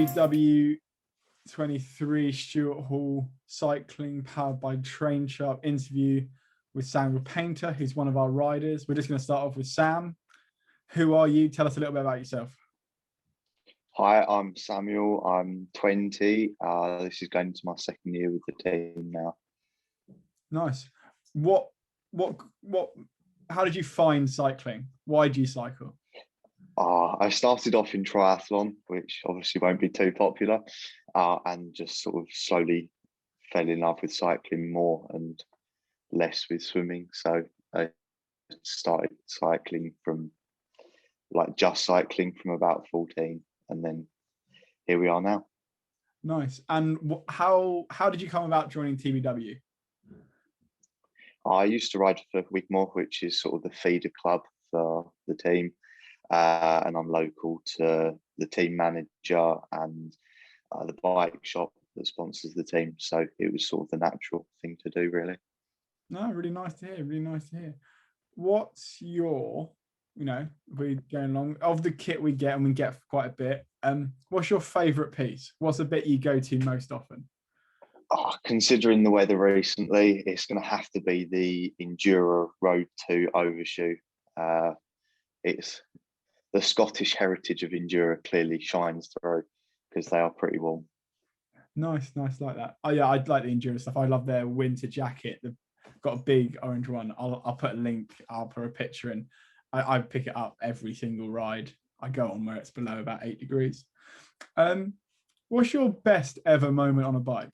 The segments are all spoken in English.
TBW23 Stuart Hall Cycling powered by Train Sharp interview with Samuel Painter, who's one of our riders. We're just going to start off with Sam. Who are you? Tell us a little bit about yourself. Hi, I'm Samuel. I'm 20. This is going into my second year with the team now. Nice. How did you find cycling? Why do you cycle? I started off in triathlon, which obviously won't be too popular, and just sort of slowly fell in love with cycling more and less with swimming. So I started cycling from just cycling from about 14, and then here we are now. Nice. And how did you come about joining TBW? I used to ride for Wigmore, which is sort of the feeder club for the team. And I'm local to the team manager and the bike shop that sponsors the team. So it was sort of the natural thing to do, really. No, really nice to hear. Really nice to hear. What's your, we're going along, of the kit we get, and we get quite a bit, what's your favourite piece? What's the bit you go to most often? Considering the weather recently, it's going to have to be the Endura Road 2 overshoe. It's the Scottish heritage of Endura clearly shines through because they are pretty warm. Nice like that. Oh yeah, I'd like the Endura stuff. I love their winter jacket. They've got a big orange one. I'll put a link. I'll put a picture in. I pick it up every single ride I go on where it's below about 8 degrees. What's your best ever moment on a bike?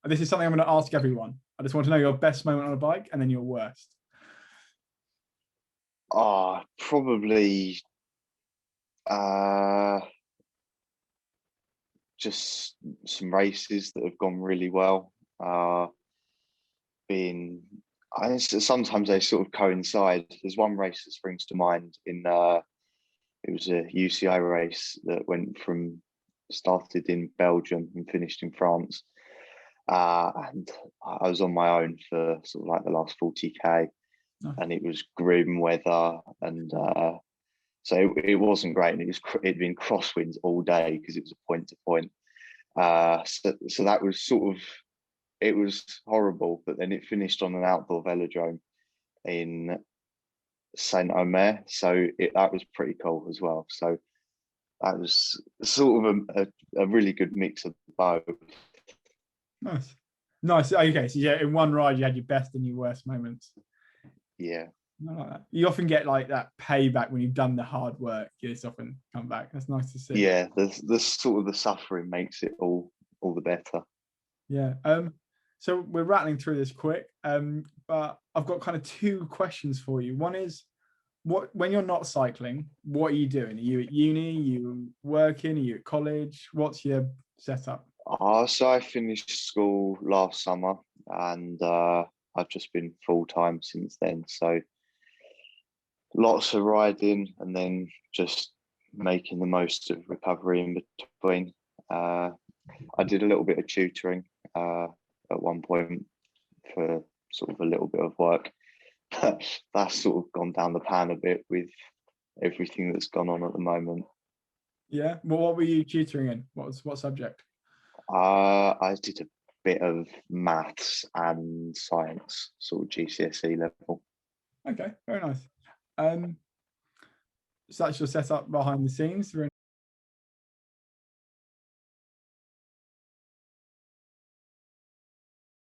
This is something I'm going to ask everyone. I just want to know your best moment on a bike and then your worst. Probably just some races that have gone really well. Sometimes they sort of coincide. There's one race that springs to mind it was a UCI race that started in Belgium and finished in France. And I was on my own for sort of like the last 40k, and it was grim weather, and so it wasn't great, and it'd been crosswinds all day because it was a point to point. So that was it was horrible. But then it finished on an outdoor velodrome in Saint-Omer, so that was pretty cool as well. So that was sort of a really good mix of both. Nice. Okay, so yeah, in one ride you had your best and your worst moments. Yeah. I like that. You often get like that payback when you've done the hard work. You just often come back. That's nice to see. Yeah, the sort of the suffering makes it all the better. Yeah. So we're rattling through this quick. But I've got kind of two questions for you. One is, when you're not cycling, what are you doing? Are you at uni? Are you working? Are you at college? What's your setup? So I finished school last summer, and I've just been full time since then. So lots of riding, and then just making the most of recovery in between. I did a little bit of tutoring at one point for sort of a little bit of work. That's sort of gone down the pan a bit with everything that's gone on at the moment. Yeah. Well, what were you tutoring in? What subject? I did a bit of maths and science, sort of GCSE level. Okay, very nice. So that's your setup behind the scenes.